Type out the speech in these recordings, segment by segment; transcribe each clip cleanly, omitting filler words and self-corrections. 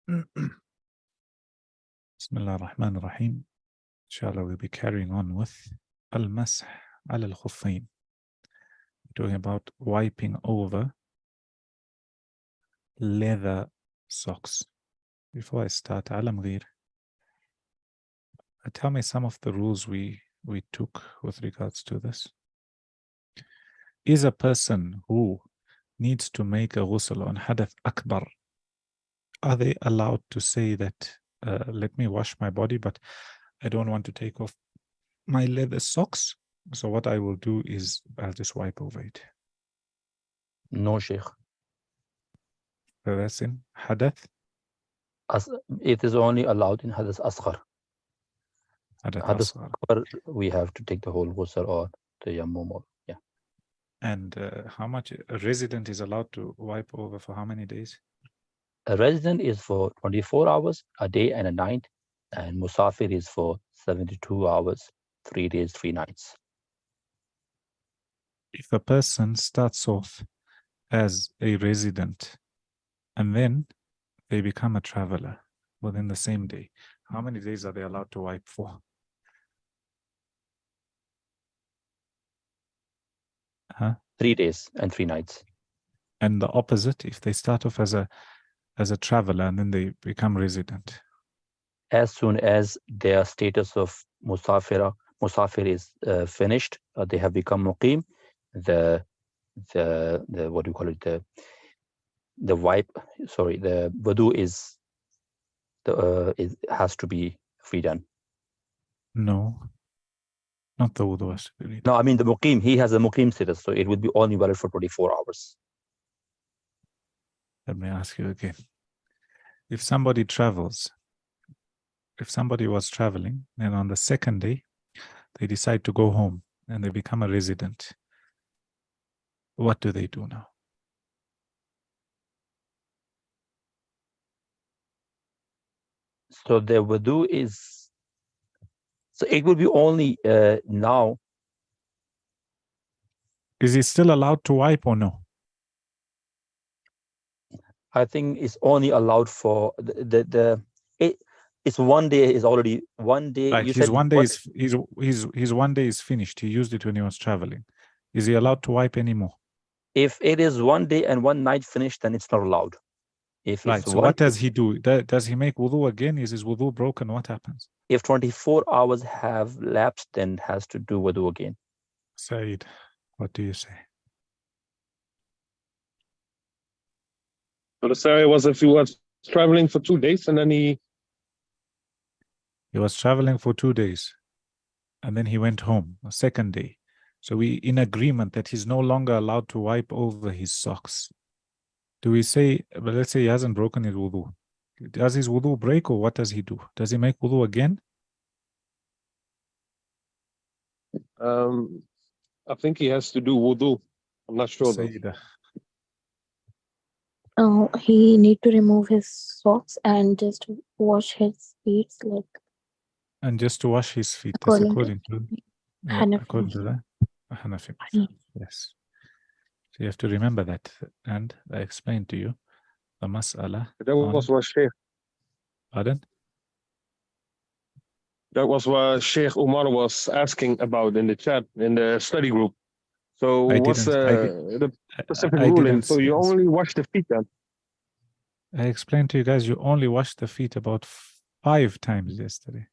Bismillah ar-Rahman ar-Rahim. Inshallah, we'll be carrying on with al-masah al-khuffayn. Talking about wiping over leather socks. Before I start, Alam Gheer, tell me some of the rules we took with regards to this. Is a person who needs to make a ghusl on hadath akbar, are they allowed to say that, let me wash my body, but I don't want to take off my leather socks, so what I will do is I'll just wipe over it? No, Sheikh. So that's in hadath? It is only allowed in Hadith Asghar. Hadath Hadith asghar. Akbar, we have to take the whole ghusl or the yammum. Yeah. And how much a resident is allowed to wipe over for how many days? A resident is for 24 hours, a day and a night, and Musafir is for 72 hours, 3 days, 3 nights. If a person starts off as a resident and then they become a traveler within the same day, how many days are they allowed to wipe for? Huh? 3 days and 3 nights. And the opposite, if they start off as a traveler and then they become resident? As soon as their status of Musafir is finished, they have become Muqim, the what do you call it, the wudu has to be redone. No, not the wudu has to be redone. No, I mean the Muqim, he has a Muqim status, so it will be only valid for 24 hours. Let me ask you again. If somebody travels, if somebody was traveling and on the second day, they decide to go home and they become a resident, what do they do now? So the wudu is, so it will be only now. Is he still allowed to wipe or no? I think it's only allowed for it's 1 day is already 1 day. Like You his said 1 day is his 1 day is finished. He used it when he was traveling. Is he allowed to wipe anymore? if it is 1 day and 1 night finished, then it's not allowed. If Right. it's So what does he do? Does he make wudu again? Is his wudu broken? What happens? If 24 hours have lapsed, then has to do wudu again. Said, what do you say? So the scenario was if he was traveling for 2 days and then He was traveling for 2 days and then he went home a second day. So we in agreement that he's no longer allowed to wipe over his socks. Do we say, but let's say he hasn't broken his wudu. Does his wudu break or what does he do? Does he make wudu again? I think he has to do wudu. I'm not sure though. Sayyidah. He need to remove his socks and just wash his feet, like And just to wash his feet. That's according to Hanafi. the Hanafi. Yes. Yes. So you have to remember that. And I explained to you the mas'ala. That was what Sheikh. Pardon? That was what Sheikh Umar was asking about in the chat, in the study group. So what's the specific ruling? So you only wash the feet then? I explained to you guys, you only wash the feet about 5 times yesterday.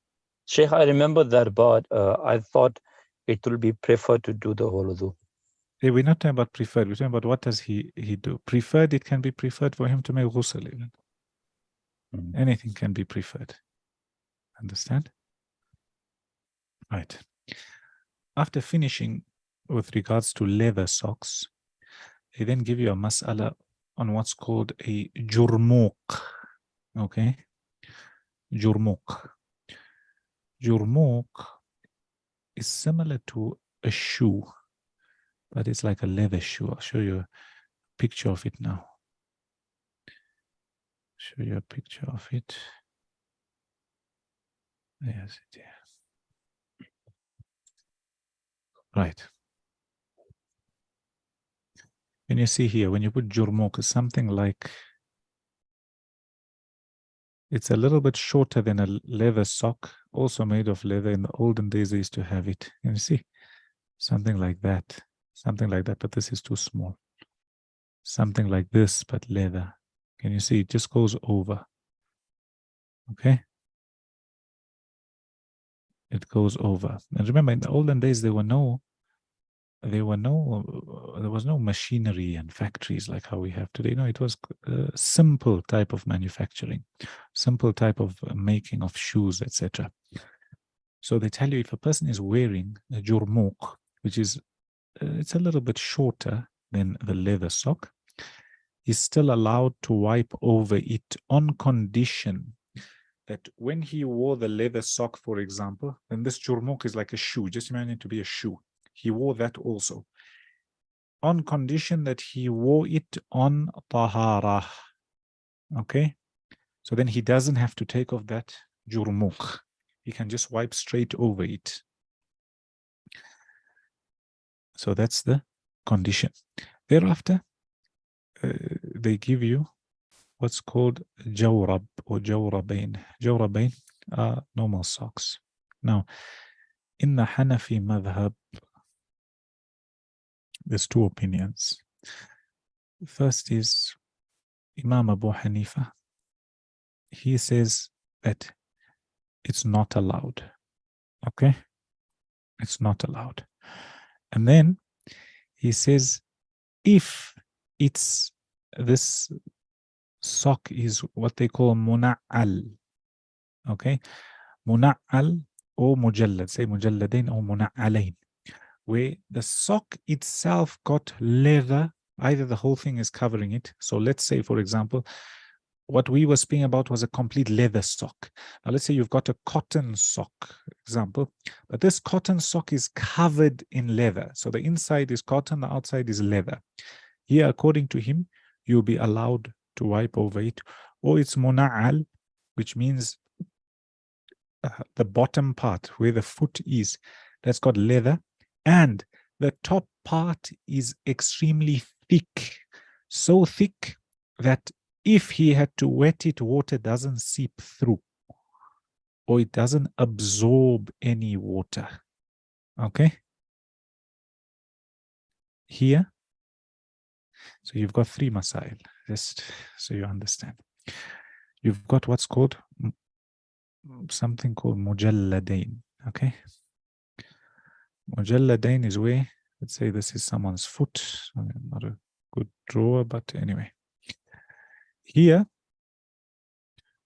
Sheikh, I remember that, but I thought it will be preferred to do the whole wudu. Hey, we're not talking about preferred. We're talking about what does he do. Preferred, it can be preferred for him to make ghusl even. Anything can be preferred. Understand? Right. After finishing with regards to leather socks, they then give you a mas'ala on what's called a jurmuq. Okay? Jurmuq. Jurmuq is similar to a shoe, but it's like a leather shoe. I'll show you a picture of it now. Show you a picture of it. Yes, it is. Right. When you see here, when you put jurmuq, it's something like It's a little bit shorter than a leather sock, also made of leather. In the olden days, they used to have it. Can you see? Something like that. Something like that, but this is too small. Something like this, but leather. Can you see? It just goes over. Okay? It goes over. And remember, in the olden days, there was no machinery and factories like how we have today. No, it was a simple type of manufacturing, simple type of making of shoes, etc. So they tell you if a person is wearing a jurmuq, which is it's a little bit shorter than the leather sock, he's still allowed to wipe over it on condition that when he wore the leather sock, for example, then this jurmuq is like a shoe. Just imagine it to be a shoe. He wore that also, on condition that he wore it on tahara. Okay? So then he doesn't have to take off that jurmuq. He can just wipe straight over it. So that's the condition. Thereafter, they give you what's called jawrab or jawrabain. Jawrabain are normal socks. Now, in the Hanafi madhab, there's two opinions. First is Imam Abu Hanifa. He says that it's not allowed. Okay? It's not allowed. And then he says if it's this sock is what they call muna'al. Okay? Muna'al or mujallad. Say mujalladain or muna'alain. Where the sock itself got leather, either the whole thing is covering it. So let's say, for example, what we were speaking about was a complete leather sock. Now let's say you've got a cotton sock, example, but this cotton sock is covered in leather. So the inside is cotton, the outside is leather. Here, according to him, you'll be allowed to wipe over it. Or it's muna'al, which means the bottom part where the foot is, that's got leather. And the top part is extremely thick, so thick that if he had to wet it, water doesn't seep through or it doesn't absorb any water. Okay? Here, so you've got three masail, just so you understand. You've got what's called something called mujalladain. Okay? Mujalladain is where, let's say this is someone's foot. Not a good drawer, but anyway. Here,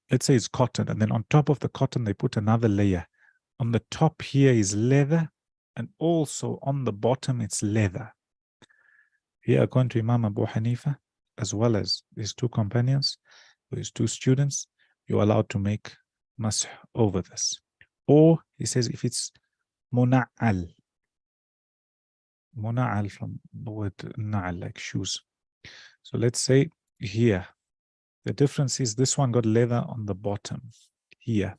let's say it's cotton, and then on top of the cotton, they put another layer. On the top here is leather, and also on the bottom, it's leather. Here, according to Imam Abu Hanifa, as well as his two companions, his two students, you're allowed to make masih over this. Or, he says, if it's muna'al. Muna'al from the word na'al, like shoes. So let's say here, the difference is this one got leather on the bottom here.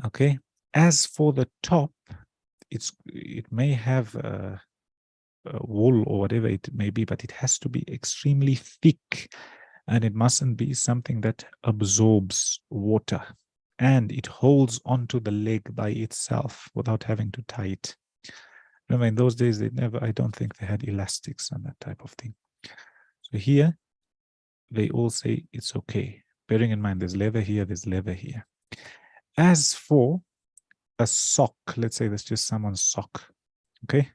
Okay. As for the top, it may have wool or whatever it may be, but it has to be extremely thick, and it mustn't be something that absorbs water, and it holds onto the leg by itself without having to tie it. Remember, in those days, I don't think they had elastics and that type of thing. So here, they all say it's okay. Bearing in mind, there's leather here, there's leather here. As for a sock, let's say that's just someone's sock. Okay?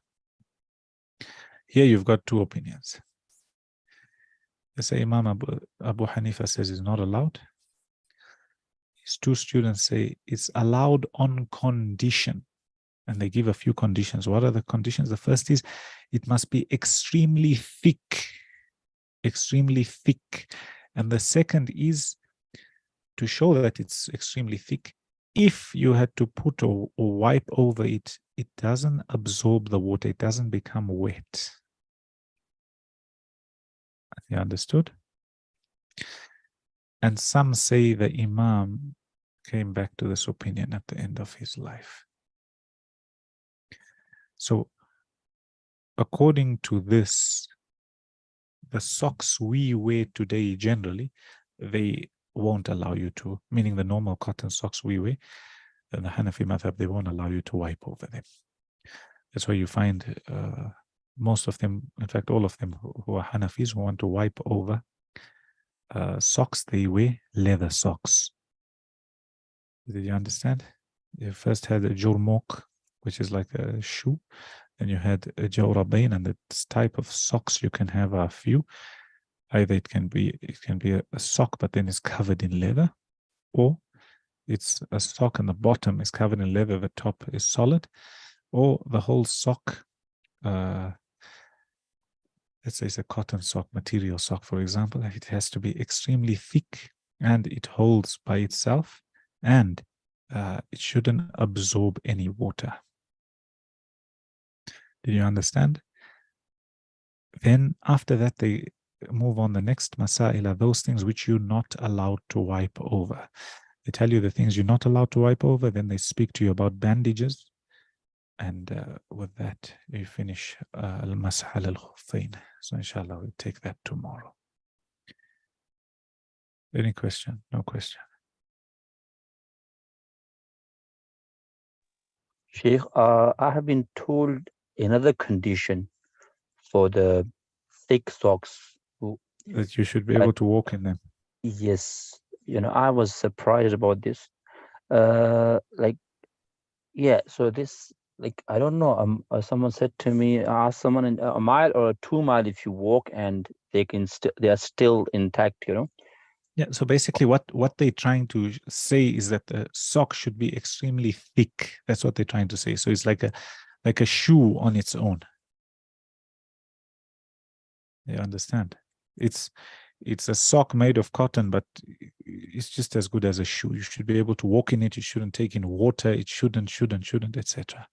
Here you've got two opinions. Let's say Imam Abu Hanifa says it's not allowed. His two students say it's allowed on condition. And they give a few conditions. What are the conditions? The first is it must be extremely thick. Extremely thick. And the second is to show that it's extremely thick. If you had to put or wipe over it, it doesn't absorb the water. It doesn't become wet. You understood? And some say the Imam came back to this opinion at the end of his life. So, according to this, the socks we wear today generally, they won't allow you to, meaning the normal cotton socks we wear, and the Hanafi madhab, they won't allow you to wipe over them. That's why you find most of them, in fact, all of them who are Hanafis who want to wipe over socks, they wear leather socks. Did you understand? You first had a jurmuk, which is like a shoe. Then you had a jawrabain, and this type of socks you can have a few. Either it can be a sock, but then it's covered in leather, or it's a sock and the bottom is covered in leather, the top is solid, or the whole sock. Let's say it's a cotton sock, material sock, for example. It has to be extremely thick, and it holds by itself, and it shouldn't absorb any water. Did you understand? Then after that, they move on. The next masail are those things which you're not allowed to wipe over. They tell you the things you're not allowed to wipe over. Then they speak to you about bandages. And with that, you finish al-masah al-khuffayn. So inshallah, we'll take that tomorrow. Any question? No question. Sheikh, I have been told another condition for the thick socks. That you should be able to walk in them. Yes, I was surprised about this. So this, I don't know. Someone said to me, ask someone in a mile or 2 miles if you walk, and they are still intact. Yeah. So basically, what they're trying to say is that the sock should be extremely thick. That's what they're trying to say. So it's like a shoe on its own. You understand? It's a sock made of cotton, but it's just as good as a shoe. You should be able to walk in it. You shouldn't take in water. It shouldn't, etc.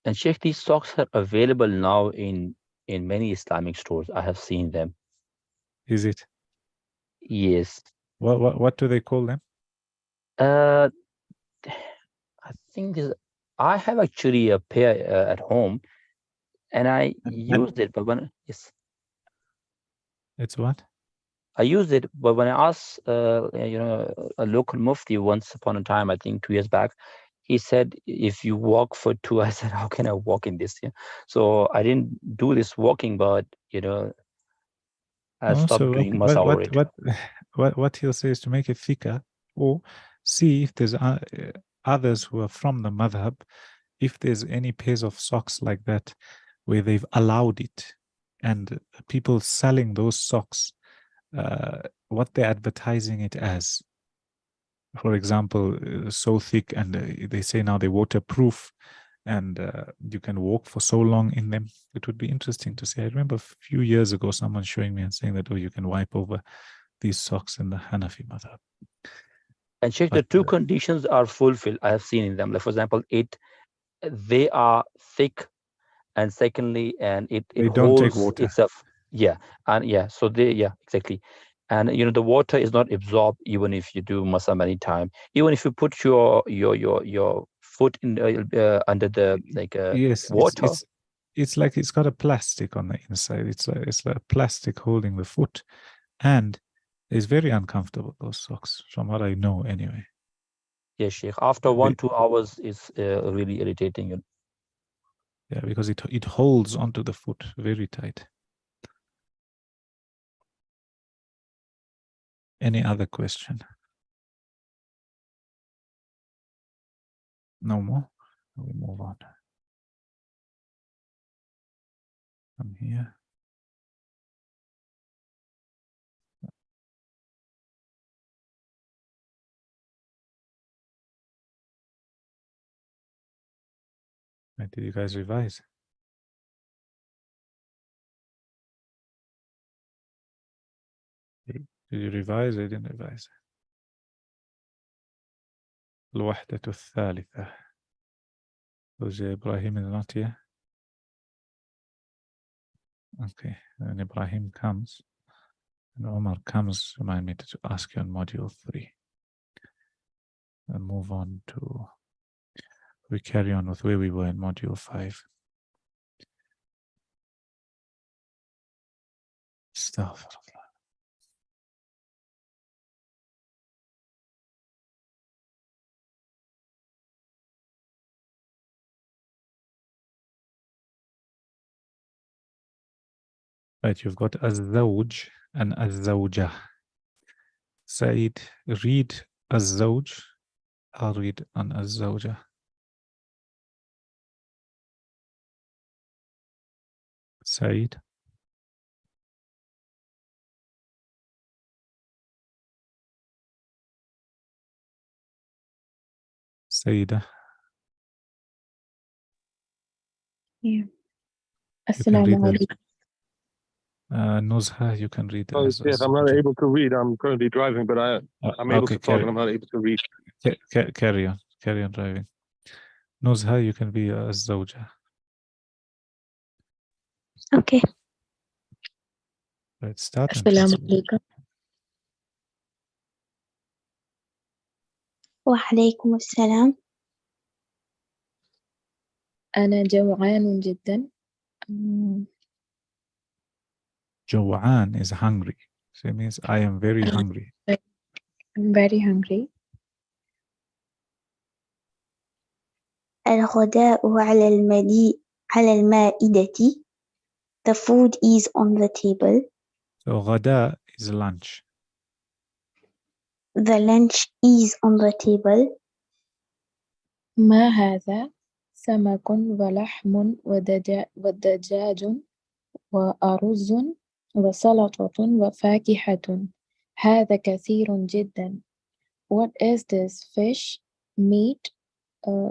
And Sheikh, these socks are available now in many Islamic stores. I have seen them. Is it? Yes. What do they call them? I think I have actually a pair at home, and I used it, but It's what? I used it, but when I asked, a local mufti once upon a time, I think 2 years back, he said, if you walk for 2, I said, how can I walk in this? Yeah. So I didn't do this walking, but, I stopped doing masa over it. What he'll say is to make it thicker, or see if there's others who are from the madhab, if there's any pairs of socks like that where they've allowed it, and people selling those socks, what they're advertising it as. For example, so thick, and they say now they're waterproof, and you can walk for so long in them. It would be interesting to see. I remember a few years ago someone showing me and saying that, oh, you can wipe over these socks in the Hanafi madhab. And check the two conditions are fulfilled. I have seen in them. Like, for example, they are thick, and secondly, and it don't take water. itself. Yeah, and so exactly. And the water is not absorbed even if you do masa many time. Even if you put your foot in under the yes, water. It's like it's got a plastic on the inside. It's like a plastic holding the foot, and it's very uncomfortable, those socks, from what I know anyway. Yes, Sheikh. After 1-2 hours, it's really irritating. Yeah, because it holds onto the foot very tight. Any other question? No more? We move on. I'm here. Did you guys revise? Did you revise? I didn't revise. الوحدة الثالثة. Was Ibrahim is not here? Okay, when Ibrahim comes, and Omar comes, remind me to ask you on module 3. And move on to, we carry on with where we were in module 5. Astaghfirullah. Right, you've got الزوج and الزوجة. Said, read الزوج. I'll read on الزوجة. Said. سيدة. Yeah. You can read Assalamu alaikum. Nuzha, you can read Oh, as yes, I'm not able to read. I'm currently driving, but I'm able okay, to talk and I'm not able to read. carry on driving. Nuzha, you can be الزوجة. Okay. Right, start and Assalamu translate. alaikum. Wa alaikum assalam. أنا جوعان جدا. جوعان is hungry. So it means I am very hungry. I'm very hungry. الغداء على المائدة. The food is on the table. So غدا is lunch. The lunch is on the table. ما هذا؟ سمك ولحم ودجاج وأرز وسلطة وفاكهة. هذا كثير جدا. What is this? Fish, meat,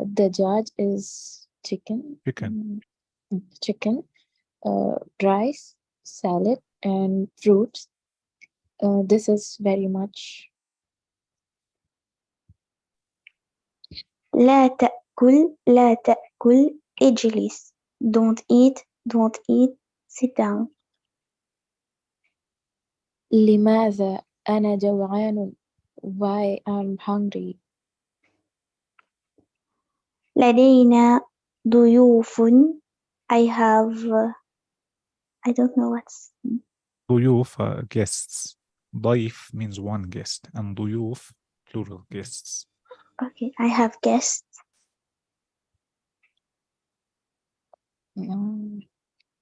دجاج is chicken. Chicken, rice, salad, and fruits. This is very much. لا تأكل اجلس. Don't eat, sit down. لماذا أنا جوعان? Why I'm hungry? لدينا ضيوف. I have I don't know what's ضيوف guests. ضيف means one guest and ضيوف plural guests. Okay, I have guests.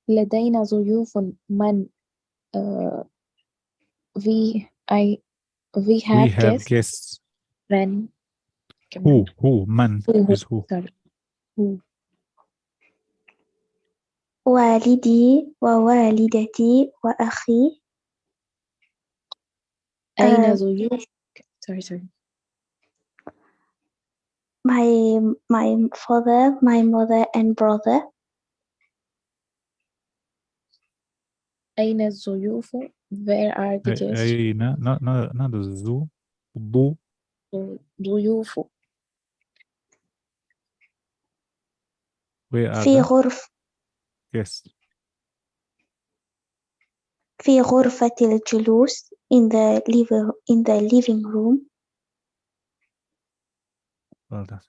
لدينا ضيوف من we have guests. من Who man is who? Sorry. Who? والدي ووالدتي وأخي. أين ضيوف؟ Sorry. My father, my mother, and brother. أين الضيوف? Where are the guests? أين not the zoo. ضيوف. Where are في the غرف. guests? في غرفة الجلوس. In the living room. Well done.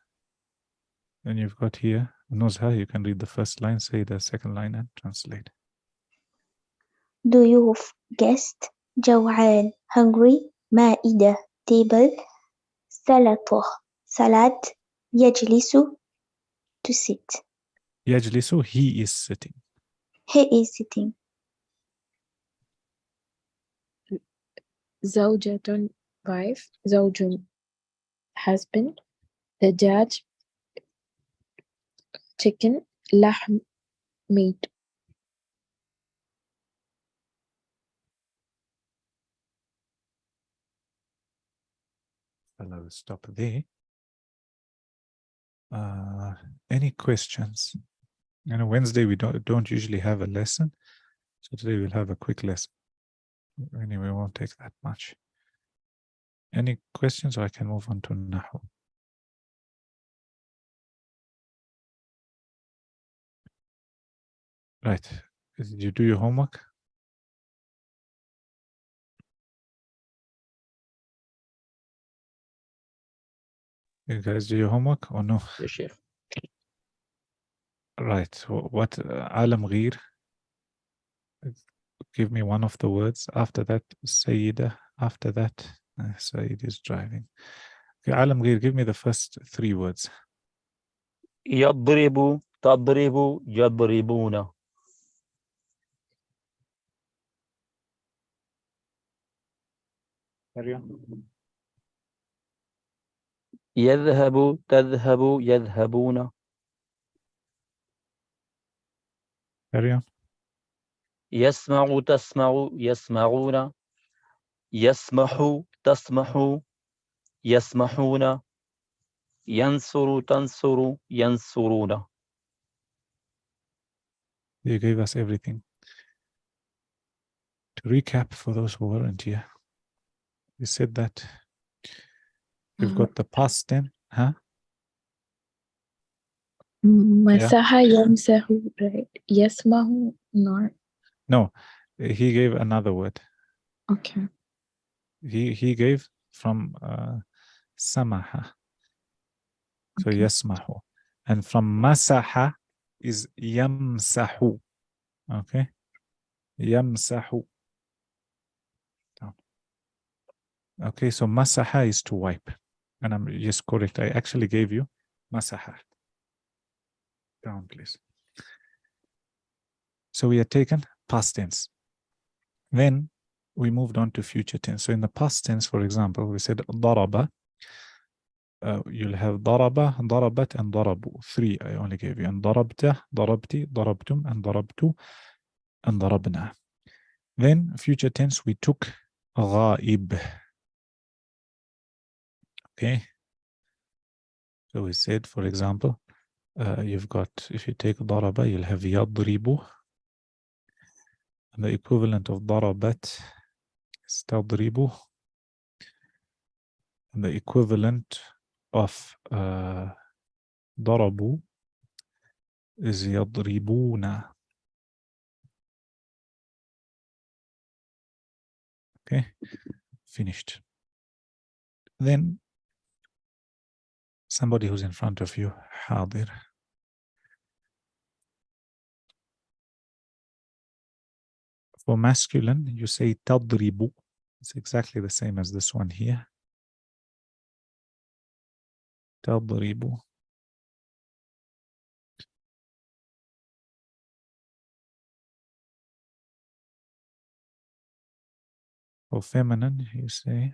And you've got here Nuzha, you can read the first line, say the second line and translate. ضيوف guest. جوعان hungry. مائدة table. سلطة salad. يجلس to sit. يجلس, he is sitting. He is sitting. زوجة wife. زوج husband. دجاج chicken. لحم meat. Well, I will stop there. Any questions? Wednesday we don't usually have a lesson, so today we'll have a quick lesson. Anyway, it won't take that much. Any questions, or I can move on to Nahu? Right. Did you do your homework? You guys do your homework or no? Yes, Sheikh. Right. What Alam Gheer? Give me one of the words. After that, Sayyida. After that, Sayyid is driving. Okay, Alam Gheer, give me the first three words. يضرب تضرب يضربون. Carry on. يذهب تذهب يذهبون. Carry on. يسمع تسمع يسمعون. يسمح تسمح يسمحون. ينصر تنصر ينصرون. You gave us everything. To recap for those who weren't here, you said that you've got the past tense, huh? Masaha yamsahu, right? Yasmahu, not. No, he gave another word. Okay. He gave from samaha. So Okay. yasmahu. And from masaha is yamsahu. Okay? Yamsahu. Okay, so masaha is to wipe. And I'm just correct. I actually gave you masaha. Down, please. So we had taken past tense. Then we moved on to future tense. So in the past tense, for example, we said daraba. You'll have daraba, darabat, and darabu. 3 I only gave you. And darabta, darabti, darabtum, and darabtu, and darabna. Then future tense, we took ghaib. Okay. So we said, for example, you've got, if you take daraba, you'll have yadribu. And the equivalent of darabat is tadribu. And the equivalent of darabu is yadribuna. Okay, finished. Then somebody who's in front of you, hadir. For masculine, you say tadribu. It's exactly the same as this one here. Tadribu. For feminine, you say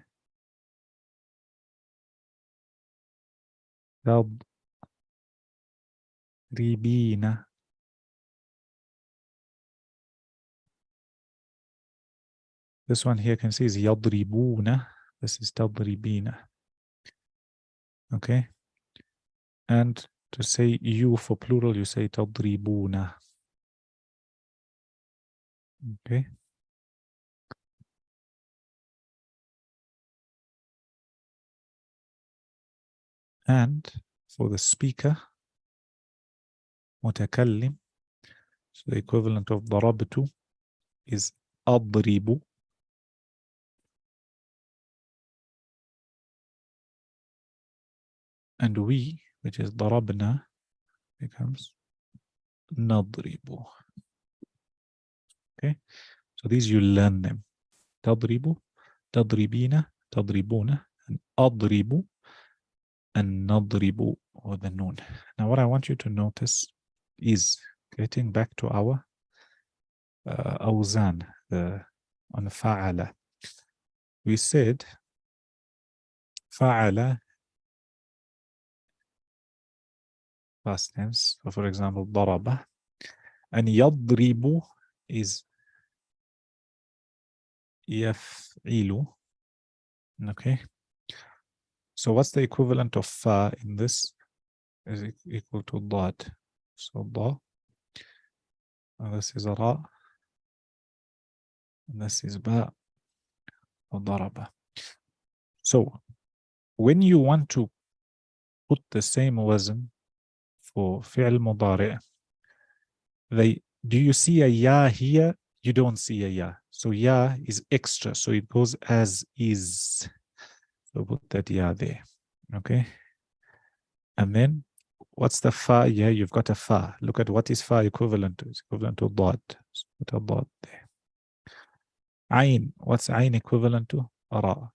tadribina. This one here can see is yadribuna. This is tadribina. Okay. And to say you for plural, you say tadribuna. Okay. And for the speaker, mutakallim, so the equivalent of darabtu is adribu. And we, which is darabna, becomes nadribu. Okay, so these you learn them. Tadribu, tadribina, tadribuna, and adribu, and nadribu, or the noon. Now what I want you to notice is getting back to our awzan, on fa'ala. We said fa'ala past tense. So for example, daraba, and yadribu is yaf'ilu. Okay. So what's the equivalent of fa in this? Is equal to dad. So da. And this is a ra. And this is ba. Or daraba. So when you want to put the same wazn for fi'l mudari', do you see a ya here? You don't see a ya. So ya is extra. So it goes as is. So put that ya there. Okay. And then what's the fa? Yeah, you've got a fa. Look at what is fa equivalent to. It's equivalent to dad. So put a dad there. Ain. What's ain equivalent to? Ra.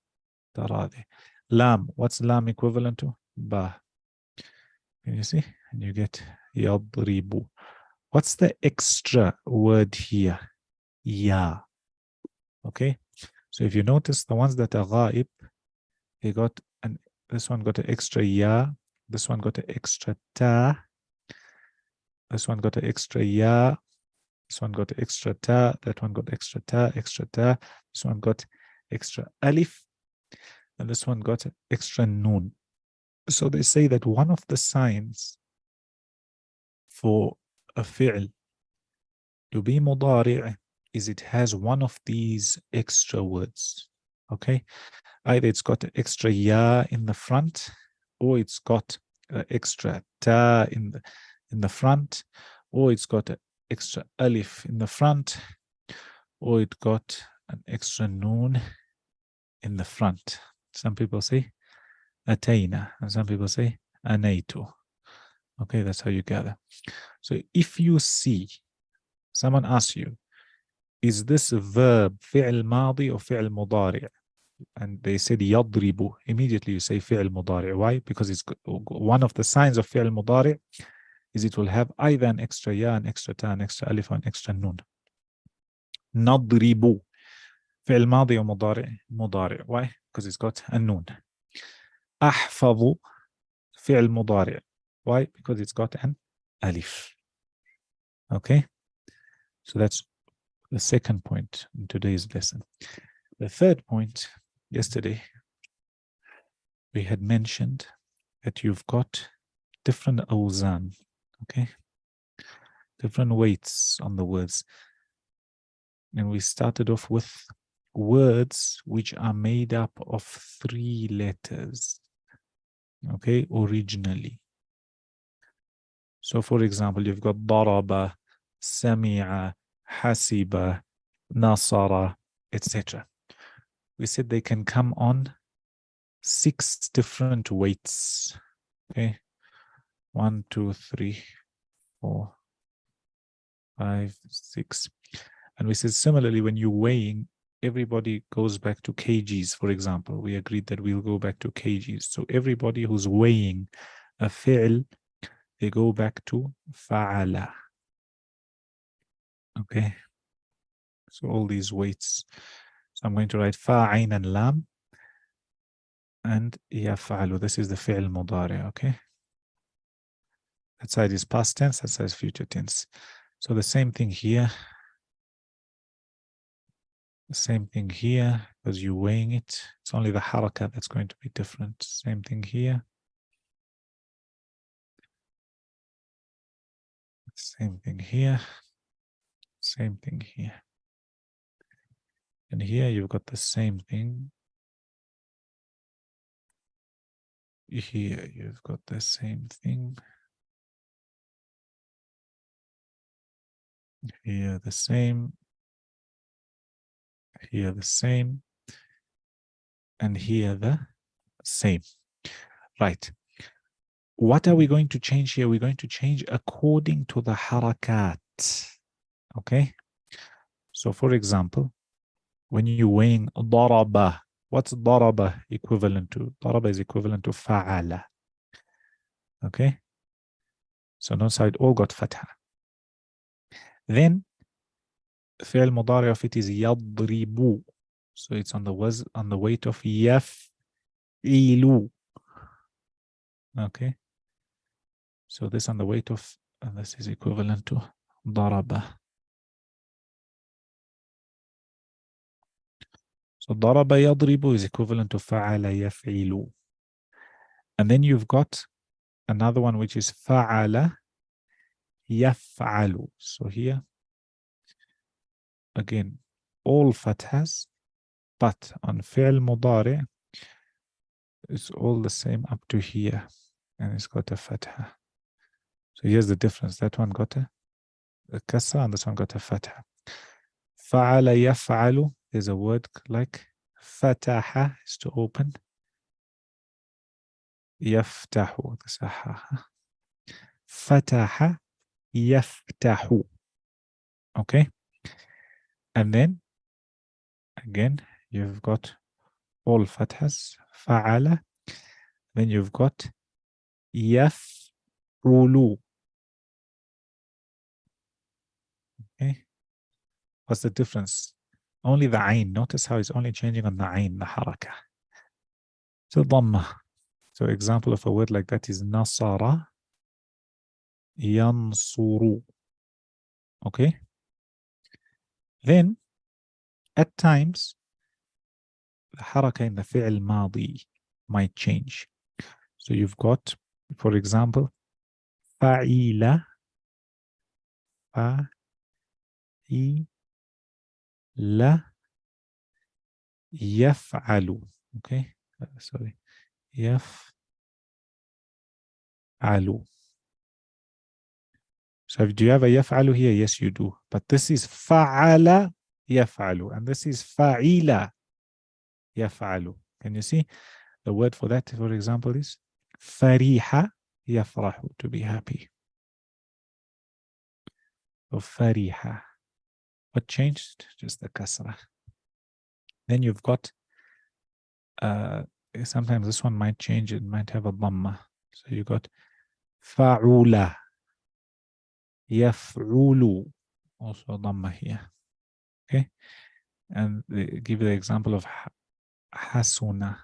Taradi. Lam. What's lam equivalent to? Ba. Can you see? And you get yadribu. What's the extra word here? Ya. Okay. So if you notice the ones that are ghaib, this one got an extra ya, this one got an extra ta, this one got an extra ya, this one got extra ta, that one got extra ta, this one got extra alif, and this one got extra noon. So they say that one of the signs for a fi'l to be mudari' is it has one of these extra words. Okay, either it's got an extra ya in the front, or it's got an extra ta in the front, or it's got an extra alif in the front, or it got an extra noon in the front. Some people say atayna, and some people say anaitu. Okay, that's how you gather. So if you see someone asks you, is this a verb fi'l madi or fi'l mudari'? And they said yadribu, immediately you say fi'l mudari'. Why? Because it's one of the signs of fi'l mudari' is it will have either an extra ya, an extra ta, an extra alif, or an extra nun. Nadribu, fi'l madi or mudari'? Mudari'. Why? Because it's got a nun. Ahfadhu, fi'l mudari'. Why? Because it's got an alif. Okay? So that's the second point in today's lesson. The third point, yesterday, we had mentioned that you've got different awzan, okay? Different weights on the words. And we started off with words which are made up of 3 letters, okay, originally. So, for example, you've got daraba, sami'a, hasiba, nasara, etc. We said they can come on 6 different weights. Okay, 1, 2, 3, 4, 5, 6. And we said similarly, when you're weighing, everybody goes back to kgs. For example, we agreed that we'll go back to kgs. So everybody who's weighing a fi'l, they go back to fa'ala. Okay, so all these weights. So I'm going to write fa'ain and lam and yaf'alu. This is the fi'l mudari, okay? That side is past tense, that side is future tense. So the same thing here. The same thing here, because you're weighing it. It's only the haraka that's going to be different. Same thing here. Same thing here. Same thing here. And here you've got the same thing. Here you've got the same thing. Here the same. Here the same. And here the same. Right. What are we going to change here? We're going to change according to the harakat. Okay? So for example, when you're weighing daraba, what's daraba equivalent to? Daraba is equivalent to fa'ala. Okay? So no side all got fatha. Then fi'l mudari of it is yadribu. So it's on the weight of yaf'ilu. Okay? So this on the weight of, and this is equivalent to daraba. So daraba yadribu is equivalent to fa'ala yaf'ilu. And then you've got another one which is fa'ala yaf'alu. So here, again, all fathas, but on fi'l mudari, it's all the same up to here. And it's got a fatha. So here's the difference. That one got a kasra and this one got a fatha. Fa'ala yaf'alu, there's a word like fataha is to open. Yaftahu, that's a ha. Fataha yaftahu. Okay? And then, again, you've got all fathas, fa'ala. Then you've got yaf'ulu. Okay? What's the difference? Only the ayn. Notice how it's only changing on the ayn, the haraka. So dhamma. So example of a word like that is nasara yansuru. Okay. Then at times the haraka in the fi'l madi might change. So you've got, for example, fa'ila, fa'ila, yaf'alu. Okay, sorry, yaf'alu. So do you have a yaf'alu here? Yes, you do. But this is fa'ala yaf'alu, and this is fa'ila yaf'alu. Can you see? The word for that, for example, is fariha yafrahu, to be happy. So fariha. What changed? Just the kasra. Then you've got, sometimes this one might change. It might have a dhamma. So you got fa'ula, yaf'ulu, also a dhamma here. Okay. And they give the example of hasuna.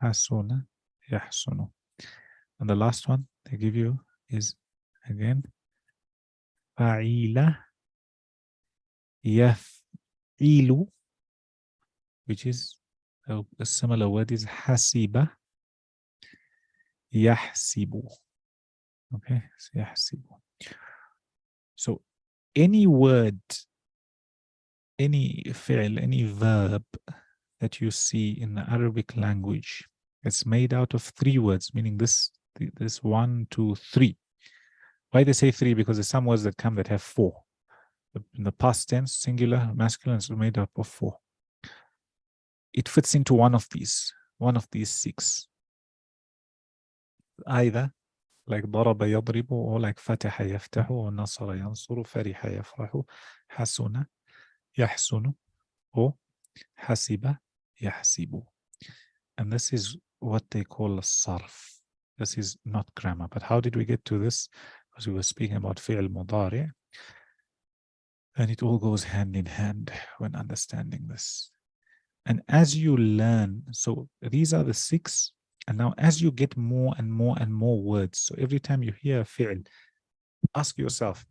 Hasuna, yahsunu. And the last one they give you is again fa'ila, yaf'ilu, which is a similar word is hasiba, yahsibu. Okay, so yahsibu. So any word, any fi'l, any verb that you see in the Arabic language, it's made out of 3 words, meaning this 1, 2, 3. Why they say 3? Because there's some words that come that have 4. In the past tense, singular, masculine is made up of 4. It fits into one of these 6. Either like ضرب يضرب, or like فتح يفتح, or نصر ينصر, فرح يفرح, حسن يحسن, or حسب يحسب. And this is what they call a sarf. This is not grammar. But how did we get to this? Because we were speaking about fi'l mudari', and it all goes hand in hand when understanding this. And as you learn, so these are the 6. And now as you get more and more and more words, so every time you hear a fi'l, ask yourself,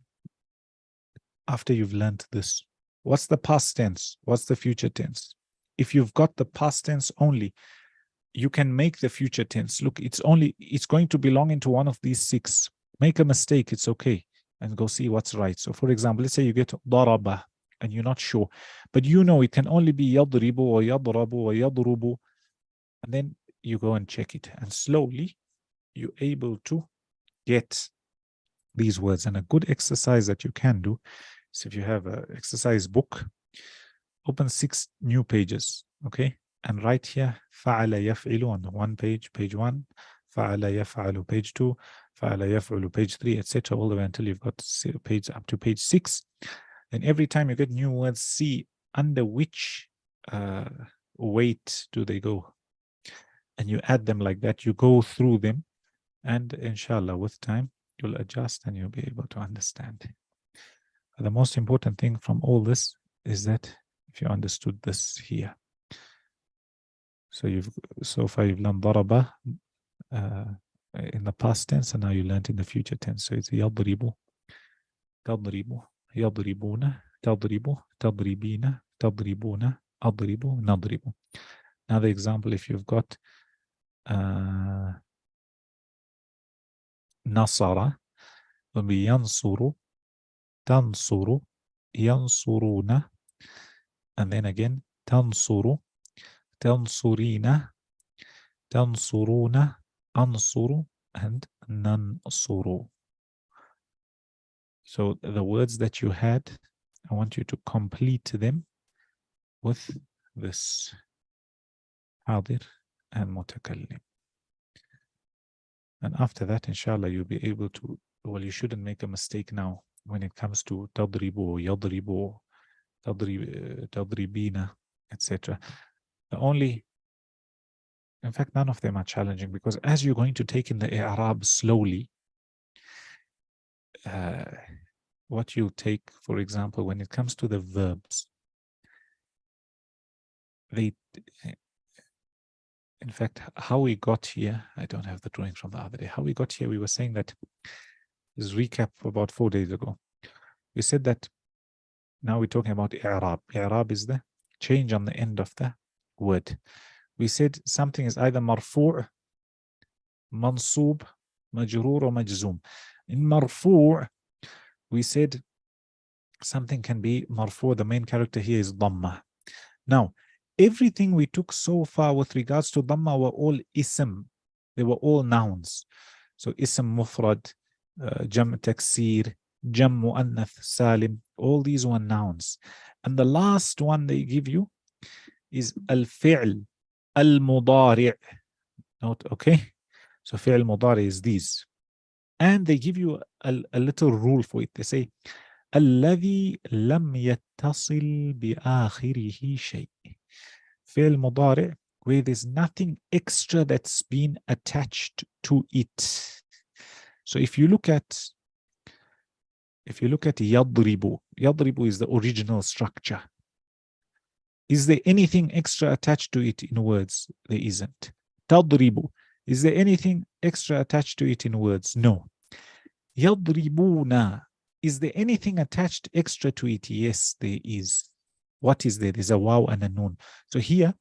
after you've learned this, what's the past tense? What's the future tense? If you've got the past tense only, you can make the future tense. Look, it's going to belong into one of these 6. Make a mistake, it's okay. And go see what's right. So for example, let's say you get daraba and you're not sure, but you know it can only be yadribu or yadrabu or yadrubu. And then you go and check it. And slowly you're able to get these words. And a good exercise that you can do is, if you have an exercise book, open 6 new pages, okay? And write here, فَعَلَ يَفْعِلُ on the 1 page, page 1, فَعَلَ يَفْعَلُ page 2, فَعَلَ يَفْعُلُ page 3, etc., all the way until you've got page up to page 6. And every time you get new words, see under which weight do they go. And you add them like that, you go through them, and inshallah, with time, you'll adjust and you'll be able to understand. The most important thing from all this is that if you understood this here. So far you've learned daraba in the past tense, and now you learned in the future tense. So it's yadribu, tadribu, yadribuna, tadribu, tadribina, tadribuna, adribu, nadribu. Another example, if you've got nasara, will be yansuru, tansuru, yansuruna, and then again tansuru, tansurina, tansuruna, ansuru, and nansuru. So the words that you had, I want you to complete them with this hadir and mutakallim. And after that, inshallah, you'll be able to, well, you shouldn't make a mistake now when it comes to tadribu, yadribu, tadribina, etc. In fact, none of them are challenging, because as you're going to take in the i'rab slowly, what you take, for example, when it comes to the verbs, in fact, how we got here, I don't have the drawing from the other day. How we got here, we were saying that, this recap about 4 days ago. We said that now we're talking about i'rab. I'rab is the change on the end of the word. We said something is either marfu', mansub, majroor, or majzoom. In marfu', we said something can be marfu', the main character here is dhamma. Now, everything we took so far with regards to dhamma were all ism. They were all nouns. So ism mufrad, jam taksir, jam muannath salim, all these were nouns. And the last one they give you is al-fi'l al-mudari'. Note, okay? So fi'l mudari is these. And they give you a little rule for it. They say, الذي لم يتصل بآخره شيء. فعل مضارع where there's nothing extra that's been attached to it. So if you look at يضرب, يضرب is the original structure. Is there anything extra attached to it in words? There isn't. تضرب, is there anything extra attached to it in words? No. يضربون, is there anything attached extra to it? Yes, there is. What is there? There's a waw and a noon. So here,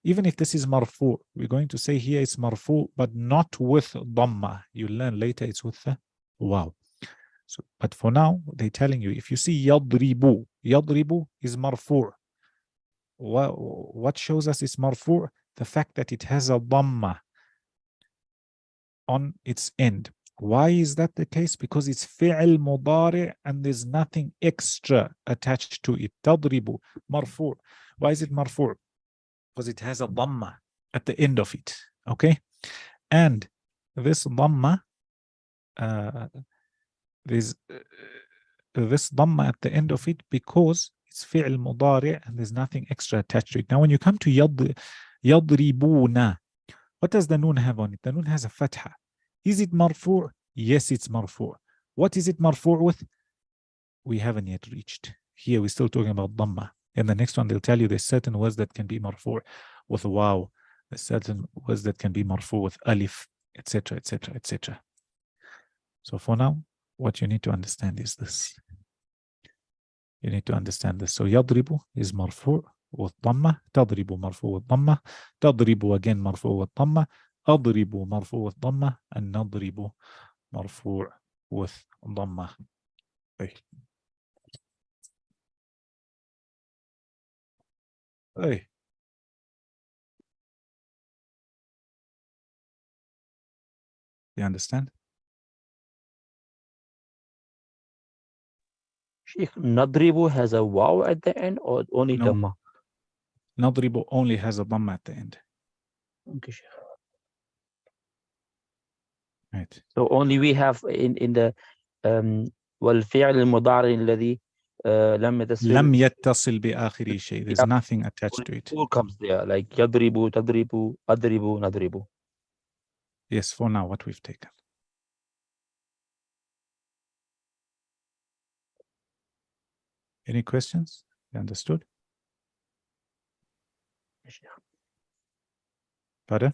even if this is marfu, we're going to say here it's marfu, but not with dhamma. You'll learn later it's with the waw. So, but for now, they're telling you, if you see yadribu, yadribu is marfu. What shows us it's marfu? The fact that it has a dhamma on its end. Why is that the case? Because it's fi'l mudari' and there's nothing extra attached to it. Tadribu, marfu'. Why is it marfu'? Because it has a dhamma at the end of it. Okay? And this dhamma, there's this dhamma at the end of it because it's fi'l mudari' and there's nothing extra attached to it. Now when you come to yadribuna, what does the noon have on it? The noon has a fatha. Is it marfu'? Yes, it's marfu'. What is it marfu' with? We haven't yet reached. Here we're still talking about dhamma. And the next one, they'll tell you there's certain words that can be marfu' with waw. There's certain words that can be marfu' with alif, etc., etc., etc. So for now, what you need to understand is this. You need to understand this. So yadribu is marfu' with dhamma. Tadribu marfu' with dhamma. Tadribu again marfu' with dhamma. أضرب مرفوع with ضمة and نضرب مرفوع with ضمة. Hey. Hey. You understand? Sheikh, nadribu has a waw at the end or only dhamma? نضرب only has a dhamma at the end. Okay, Sheikh. Right. So only we have in the والفعل المضارع الذي لم يتصل بآخره شيء. There's nothing attached to it. All comes there like يضرب تضرب أضرب نضرب. Yes, for now what we've taken. Any questions? You understood? Sheikh. Pardon?